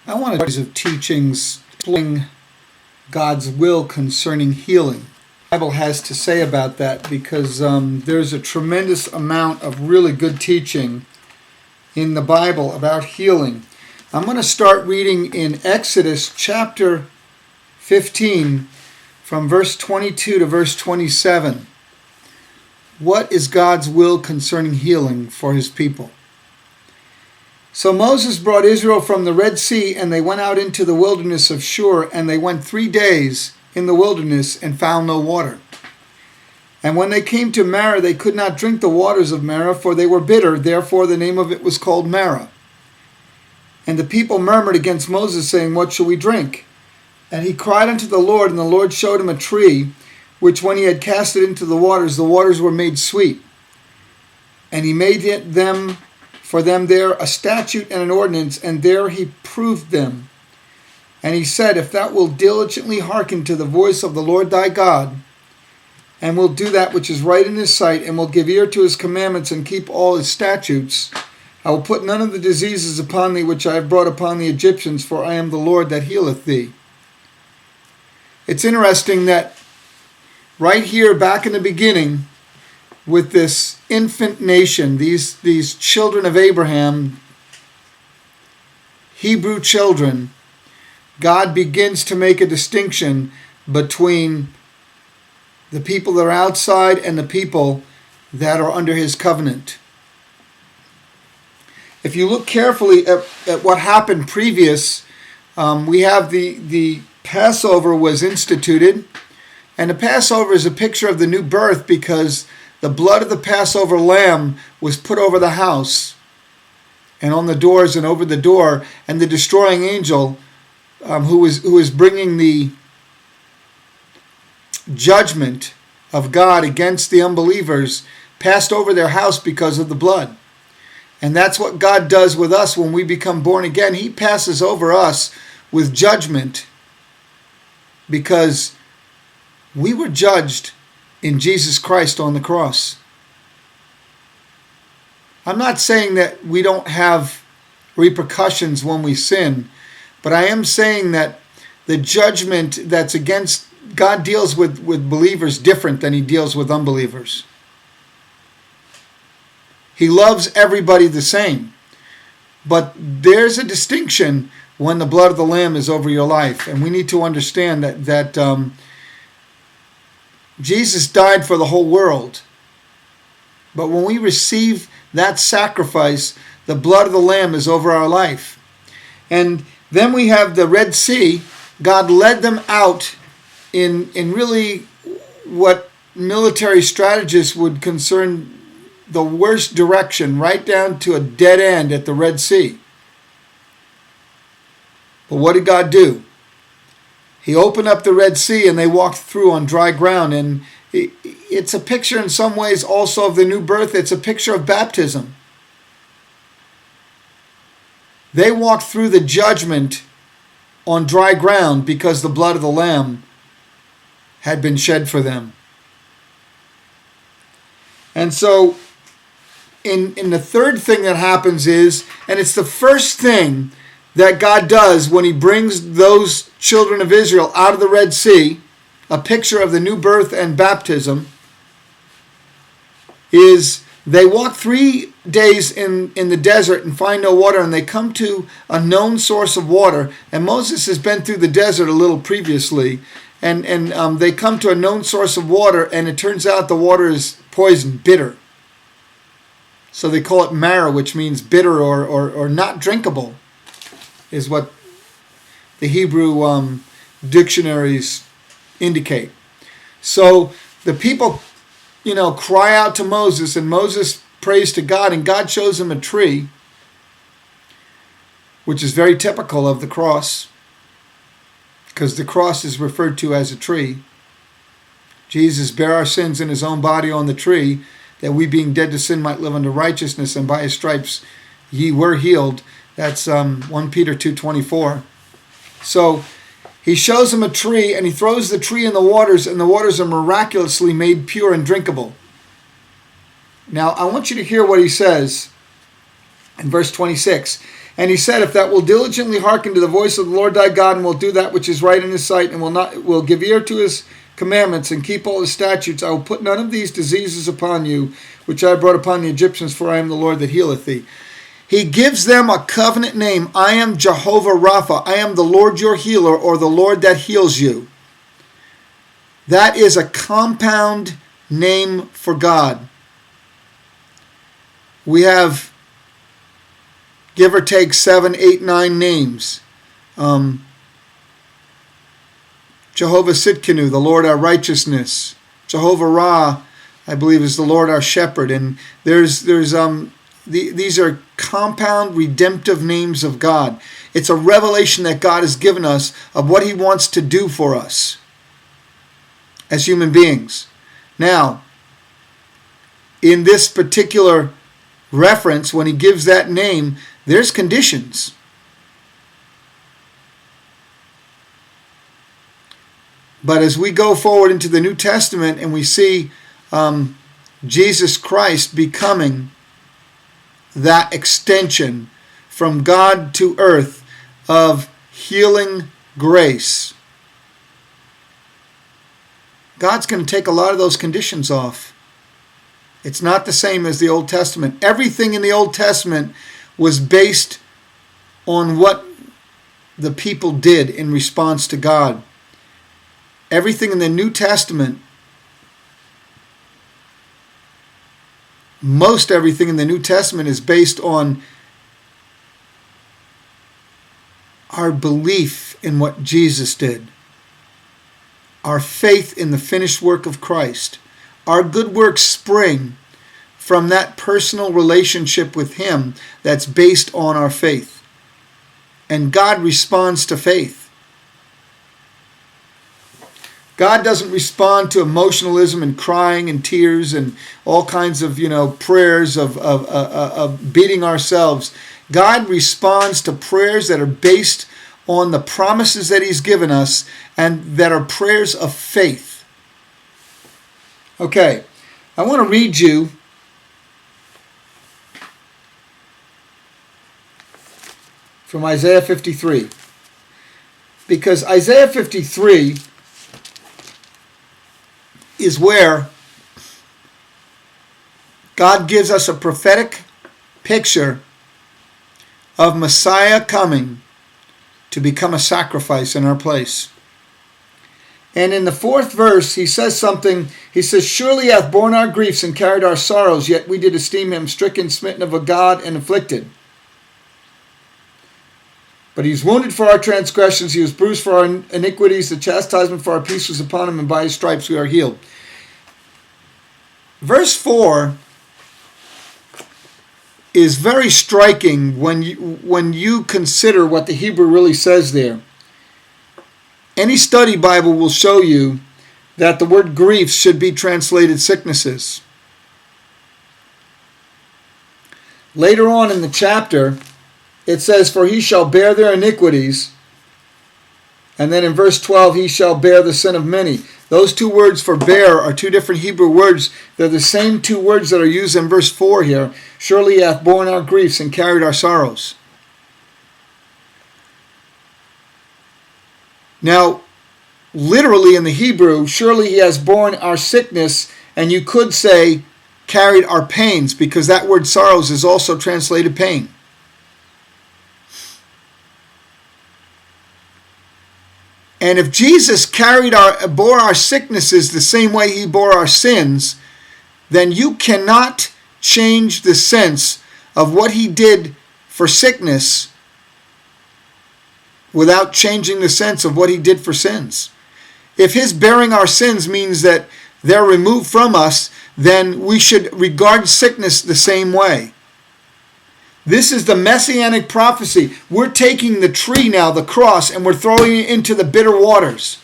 I want to series of teachings exploring God's will concerning healing. The Bible has to say about that because there's a tremendous amount of really good teaching in the Bible about healing. I'm going to start reading in Exodus chapter 15 from verse 22 to verse 27. What is God's will concerning healing for his people? So Moses brought Israel from the Red Sea, and they went out into the wilderness of Shur, and they went 3 days in the wilderness and found no water. And when they came to Marah, they could not drink the waters of Marah, for they were bitter. Therefore the name of it was called Marah. And the people murmured against Moses, saying, What shall we drink? And he cried unto the Lord, and the Lord showed him a tree, which when he had cast it into the waters were made sweet. And he made them for them there a statute and an ordinance, and there he proved them. And he said, If thou wilt diligently hearken to the voice of the Lord thy God, and wilt do that which is right in his sight, and will give ear to his commandments, and keep all his statutes, I will put none of the diseases upon thee which I have brought upon the Egyptians, for I am the Lord that healeth thee. It's interesting that right here, back in the beginning, with this infant nation, these children of Abraham, Hebrew children, God begins to make a distinction between the people that are outside and the people that are under his covenant. If you look carefully at what happened previous, we have the Passover was instituted, and the Passover is a picture of the new birth because the blood of the Passover lamb was put over the house and on the doors and over the door, and the destroying angel who was bringing the judgment of God against the unbelievers passed over their house because of the blood. And that's what God does with us when we become born again. He passes over us with judgment because we were judged in Jesus Christ on the cross. I'm not saying that we don't have repercussions when we sin, but I am saying that the judgment that's against God deals with believers different than he deals with unbelievers. He loves everybody the same, but there's a distinction when the blood of the Lamb is over your life, and we need to understand that Jesus died for the whole world. But when we receive that sacrifice, the blood of the Lamb is over our life. And then we have the Red Sea. God led them out in really what military strategists would concern the worst direction, right down to a dead end at the Red Sea. But what did God do? He opened up the Red Sea and they walked through on dry ground. And it's a picture in some ways also of the new birth. It's a picture of baptism. They walked through the judgment on dry ground because the blood of the Lamb had been shed for them. And so in the third thing that happens is, and it's the first thing that God does when he brings those children of Israel out of the Red Sea, a picture of the new birth and baptism, is they walk 3 days in the desert and find no water, and they come to a known source of water. And Moses has been through the desert a little previously, and they come to a known source of water, and it turns out the water is poison, bitter. So they call it Marah, which means bitter or not drinkable, is what the Hebrew dictionaries indicate. So the people, cry out to Moses, and Moses prays to God, and God shows him a tree, which is very typical of the cross, because the cross is referred to as a tree. Jesus bare our sins in his own body on the tree, that we being dead to sin might live unto righteousness, and by his stripes ye were healed. That's 1 Peter 2:24. So he shows him a tree, and he throws the tree in the waters, and the waters are miraculously made pure and drinkable. Now, I want you to hear what he says in verse 26. And he said, if that will diligently hearken to the voice of the Lord thy God, and will do that which is right in his sight, and will give ear to his commandments, and keep all his statutes, I will put none of these diseases upon you, which I brought upon the Egyptians, for I am the Lord that healeth thee. He gives them a covenant name. I am Jehovah Rapha. I am the Lord your healer, or the Lord that heals you. That is a compound name for God. We have, give or take, 7, 8, 9 names. Jehovah Sitkanu, the Lord our righteousness. Jehovah Ra, I believe, is the Lord our shepherd. And these are compound redemptive names of God. It's a revelation that God has given us of what he wants to do for us as human beings. Now, in this particular reference, when he gives that name, there's conditions. But as we go forward into the New Testament and we see Jesus Christ becoming that extension from God to earth of healing grace, God's going to take a lot of those conditions off. It's not the same as the Old Testament. Everything in the Old Testament was based on what the people did in response to God. Everything in the New Testament, most everything in the New Testament is based on our belief in what Jesus did, our faith in the finished work of Christ. Our good works spring from that personal relationship with him that's based on our faith. And God responds to faith. God doesn't respond to emotionalism and crying and tears and all kinds of, prayers of beating ourselves. God responds to prayers that are based on the promises that he's given us and that are prayers of faith. Okay, I want to read you from Isaiah 53. Because Isaiah 53 is where God gives us a prophetic picture of Messiah coming to become a sacrifice in our place. And in the 4th verse, he says something. He says, surely he hath borne our griefs and carried our sorrows, yet we did esteem him stricken, smitten of a God, and afflicted. But he was wounded for our transgressions, he was bruised for our iniquities, the chastisement for our peace was upon him, and by his stripes we are healed. Verse 4 is very striking when you consider what the Hebrew really says there. Any study Bible will show you that the word griefs should be translated sicknesses. Later on in the chapter, it says, for he shall bear their iniquities. And then in verse 12, he shall bear the sin of many. Those two words for bear are two different Hebrew words. They're the same two words that are used in verse 4 here. Surely he hath borne our griefs and carried our sorrows. Now, literally in the Hebrew, surely he has borne our sickness, and you could say carried our pains, because that word sorrows is also translated pain. And if Jesus bore our sicknesses the same way he bore our sins, then you cannot change the sense of what he did for sickness without changing the sense of what he did for sins. If his bearing our sins means that they're removed from us, then we should regard sickness the same way. This is the messianic prophecy. We're taking the tree now, the cross, and we're throwing it into the bitter waters.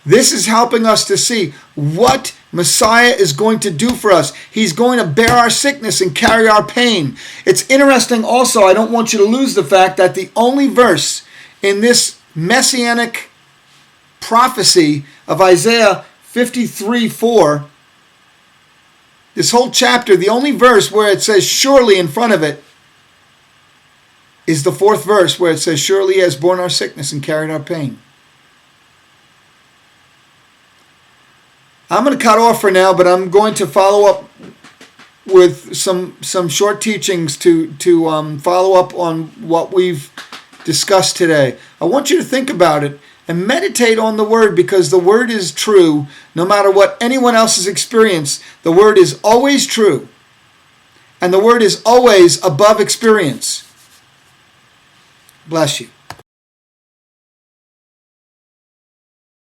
This is helping us to see what Messiah is going to do for us. He's going to bear our sickness and carry our pain. It's interesting also, I don't want you to lose the fact that the only verse in this messianic prophecy of Isaiah 53:4, this whole chapter, the only verse where it says surely in front of it is the 4th verse where it says, surely he has borne our sickness and carried our pain. I'm going to cut off for now, but I'm going to follow up with some short teachings to follow up on what we've discussed today. I want you to think about it and meditate on the Word, because the Word is true. No matter what anyone else has experienced, the Word is always true. And the Word is always above experience. Bless you.